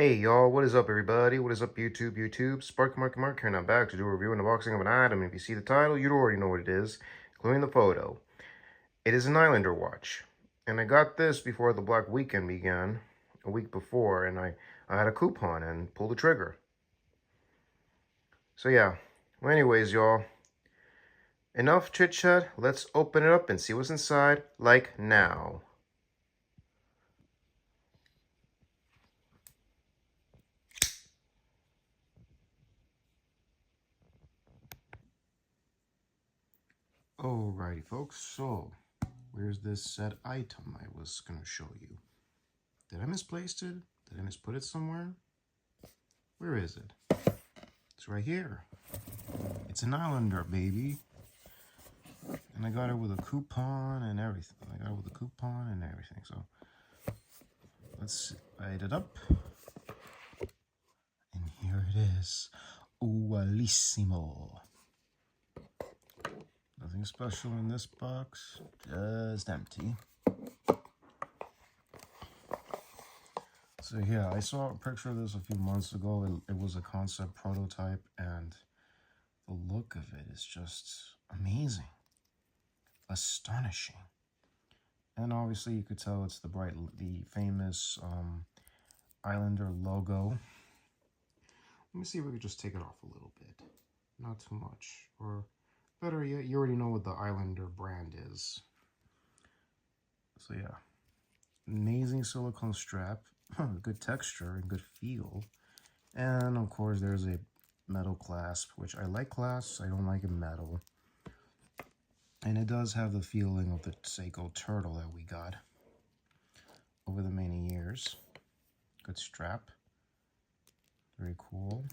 Hey y'all, what is up everybody? What is up YouTube? Sparky Mark here, and I'm back to do a review and unboxing of an item. If you see the title, you already know what it is, including the photo. It is an Islander watch. And I got this before the Black Weekend began, a week before, and I had a coupon and pulled the trigger. So yeah, well anyways y'all, enough chit chat, let's open it up and see what's inside, like now. Alrighty folks, so where's this said item I was gonna show you? Did I misplace it? Did I misput it somewhere? Where is it? It's right here. It's an Islander, baby. And I got it with a coupon and everything. So let's light it up. And here it is. Ualissimo. Nothing special in this box. Just empty. So yeah, I saw a picture of this a few months ago. It was a concept prototype, and the look of it is just amazing, astonishing. And obviously you could tell it's the famous Islander logo. Let me see if we could just take it off a little bit. Not too much. Or better yet, you already know what the Islander brand is. So yeah, amazing silicone strap, good texture and good feel. And of course there's a metal clasp, which I like clasps, I don't like a metal. And it does have the feeling of the Seiko turtle that we got over the many years. Good strap. Very cool.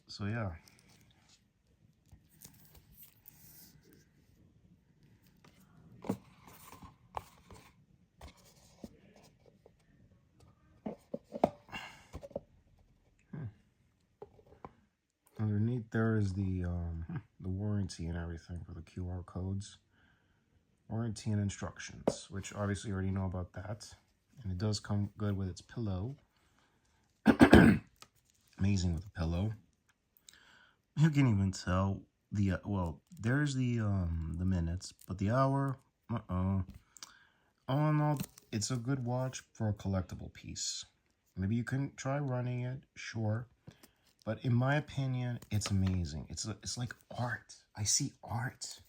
So yeah. Underneath there is the warranty and everything for the QR codes. Warranty and instructions, which obviously you already know about that. And it does come good with its pillow. Amazing with the pillow. You can even tell the well, there's the minutes, but the hour, all in all, it's a good watch for a collectible piece. Maybe you can try running it, sure. But in my opinion, it's amazing. It's like art. I see art.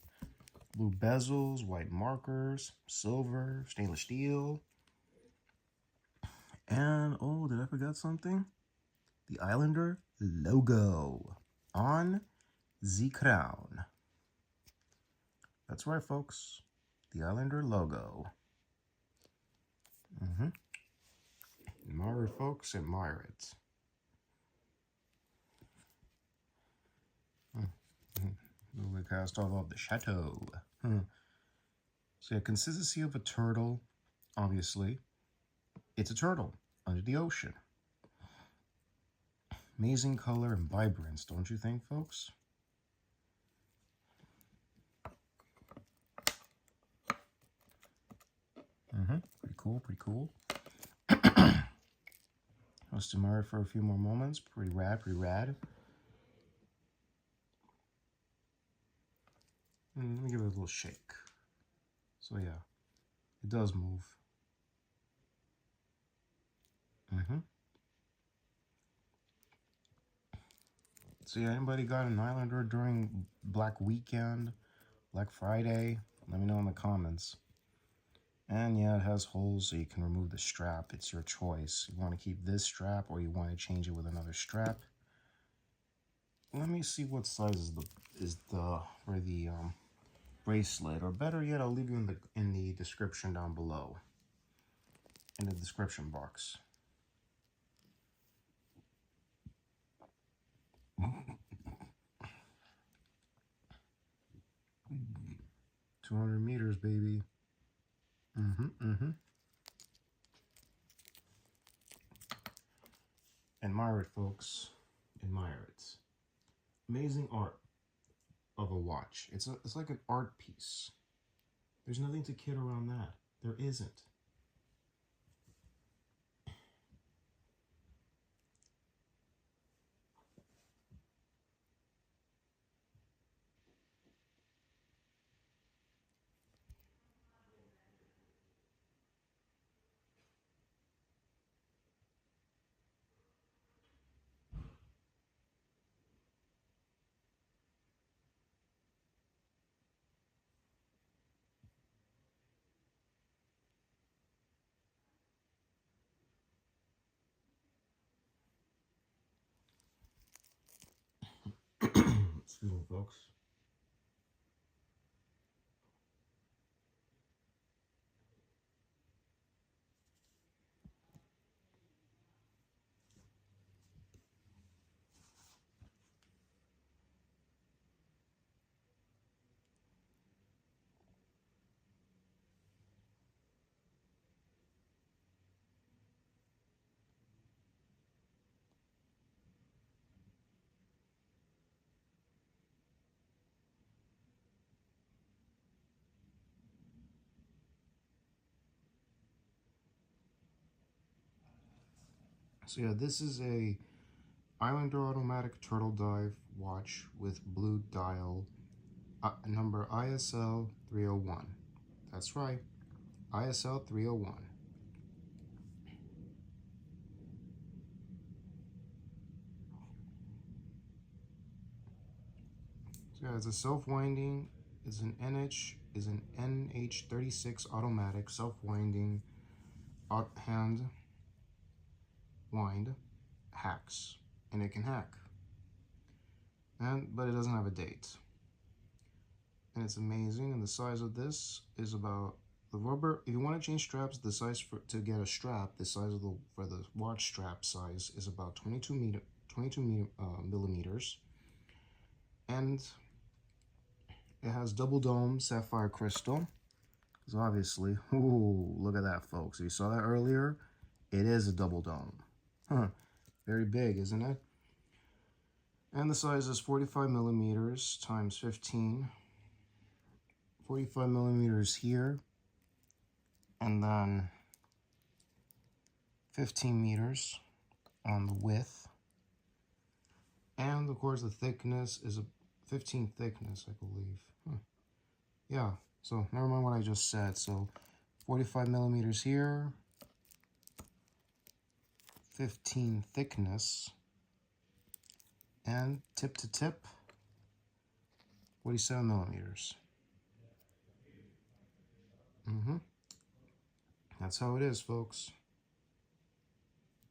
Blue bezels, white markers, silver, stainless steel. And, oh, did I forget something? The Islander logo on the crown. That's right, folks. The Islander logo. Admire it, folks. Admire it. We cast off of the chateau. So yeah, consistency of a turtle, obviously. It's a turtle under the ocean. Amazing color and vibrance, don't you think, folks? Pretty cool, pretty cool. Let's admire it for a few more moments. Pretty rad, pretty rad. Let me give it a little shake. So yeah, it does move. So yeah, anybody got an Islander during Black Weekend, Black Friday? Let me know in the comments. And yeah, it has holes so you can remove the strap. It's your choice. You want to keep this strap or you want to change it with another strap. Let me see what size is the bracelet, or better yet, I'll leave you in the description down below, in the description box. $200 meters, baby. Admire it, folks. Admire it. Amazing art of a watch. It's like an art piece. There's nothing to kid around that. There isn't. Excuse me, folks. So yeah, this is a Islander automatic turtle dive watch with blue dial, number ISL 301. That's right, ISL 301. So yeah, it's a self-winding, is an NH36 automatic self-winding hand wind hacks, and it can hack. But it doesn't have a date. And it's amazing. And the size of this is about the rubber. If you want to change straps, the size to get a strap, the size of the for the watch strap size is about 22 millimeters, and it has double dome sapphire crystal. So obviously, ooh, look at that, folks. You saw that earlier. It is a double dome. Huh. Very big, isn't it? And the size is 45 millimeters times 15. 45 millimeters here, and then 15 meters on the width. And of course, the thickness is a 15 thickness, I believe. Yeah, so never mind what I just said. So 45 millimeters here, 15 thickness, and tip to tip, 47 millimeters. That's how it is, folks.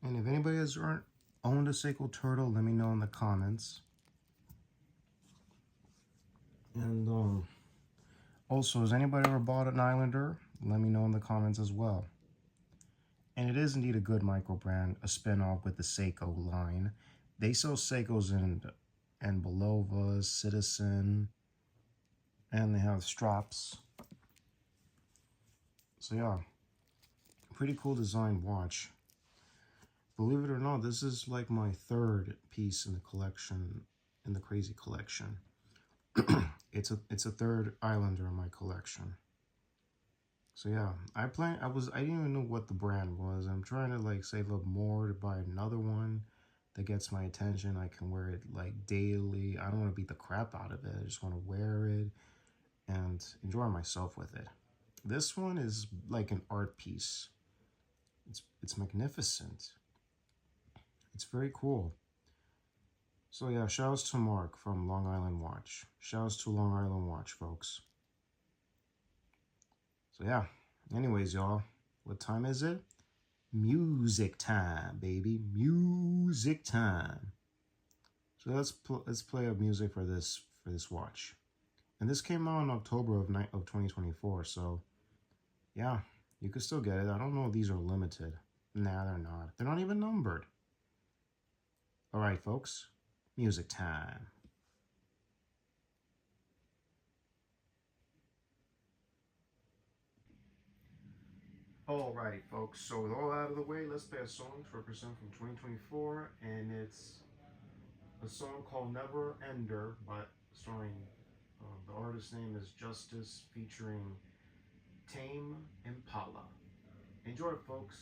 And if anybody has owned a Seiko Turtle, let me know in the comments. And also, has anybody ever bought an Islander? Let me know in the comments as well. And it is indeed a good micro brand, a spin-off with the Seiko line. They sell Seikos and Belovas, Citizen, and they have straps. So yeah, pretty cool design watch. Believe it or not, this is like my third piece in the collection, in the crazy collection. It's a third Islander in my collection. So yeah, I didn't even know what the brand was. I'm trying to like save up more to buy another one that gets my attention. I can wear it like daily. I don't want to beat the crap out of it. I just want to wear it and enjoy myself with it. This one is like an art piece. It's magnificent. It's very cool. So yeah, shouts to Mark from Long Island Watch. Shouts to Long Island Watch, folks. So yeah, anyways, y'all, what time is it? Music time, baby. Music time. So let's play a music for this watch. And this came out in October of 2024. So yeah, you could still get it. I don't know if these are limited. Nah, they're not. They're not even numbered. All right, folks. Music time. All right, folks. So with all out of the way, let's play a song to represent from 2024, and it's a song called Never Ender, but starring the artist's name is Justice, featuring Tame Impala. Enjoy, folks.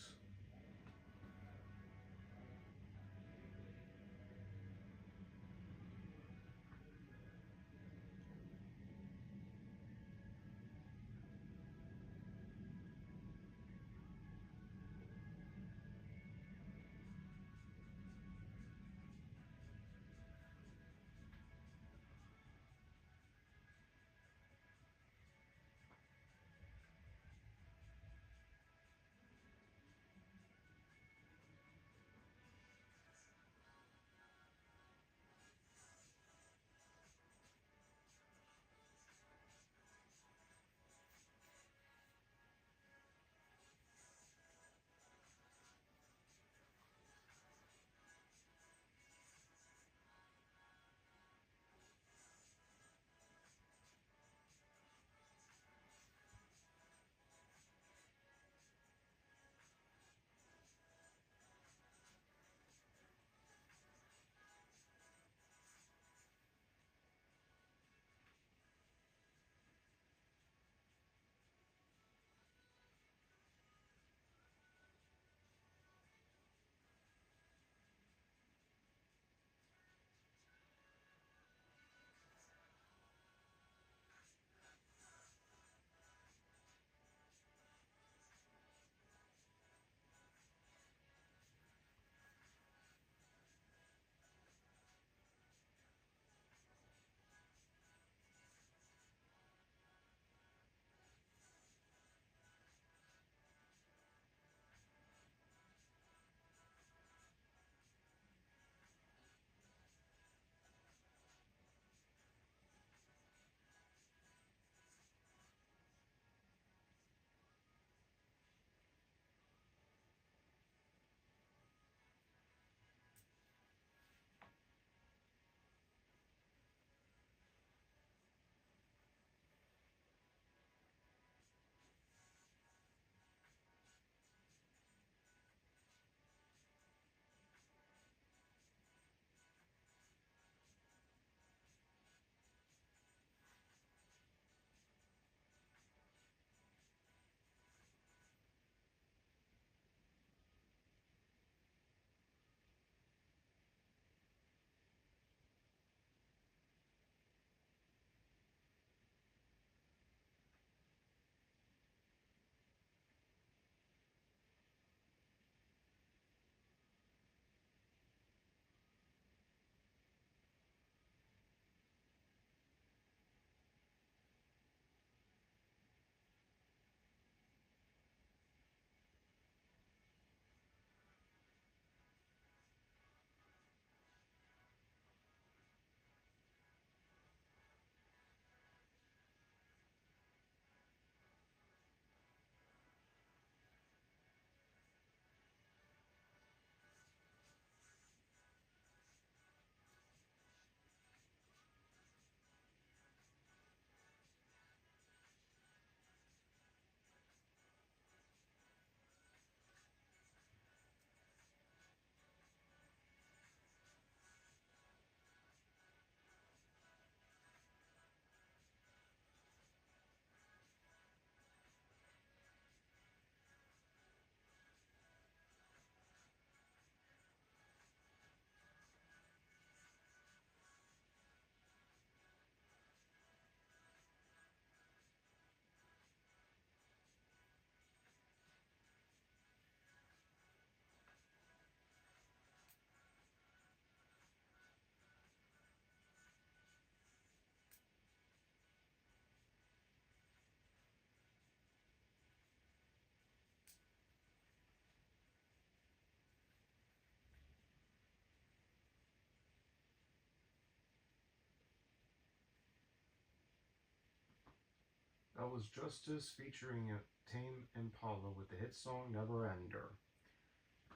That was Justice featuring Tame Impala with the hit song Never Ender.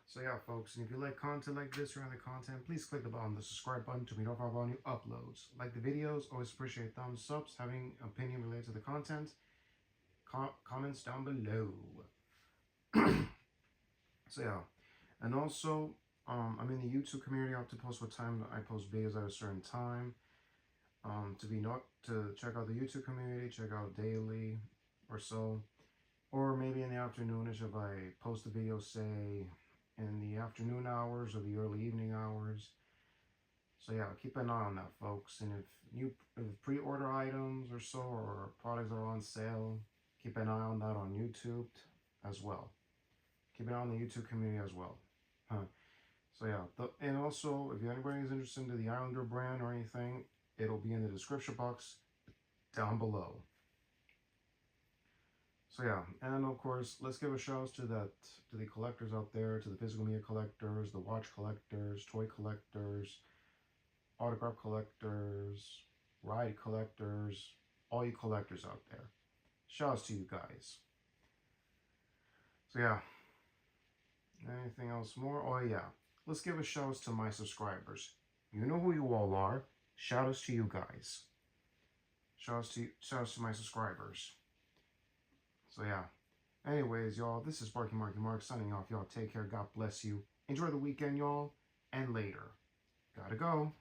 So yeah, folks, and if you like content like this or other content, please click the button, the subscribe button to be notified about new uploads. Like the videos, always appreciate thumbs ups, having opinion related to the content, comments down below. So yeah, and also, I'm in the YouTube community. I have to post what time I post videos at a certain time. To check out the YouTube community, check out daily or so. or maybe in the afternoonish if I post a video, say, in the afternoon hours or the early evening hours. So yeah, keep an eye on that, folks. And if pre-order items or so, or products are on sale, keep an eye on that on YouTube as well. Keep an eye on the YouTube community as well. Huh. So yeah, and also if anybody is interested in the Islander brand or anything, it'll be in the description box down below. So yeah, and of course, let's give a shout out to the collectors out there, to the physical media collectors, the watch collectors, toy collectors, autograph collectors, ride collectors, all you collectors out there. Shout outs to you guys. So yeah, anything else more? Oh yeah, let's give a shout out to my subscribers. You know who you all are. Shout outs to you guys. Shout outs to my subscribers. So yeah. Anyways, y'all, this is Barky Marky Mark signing off. Y'all take care. God bless you. Enjoy the weekend, y'all. And later. Gotta go.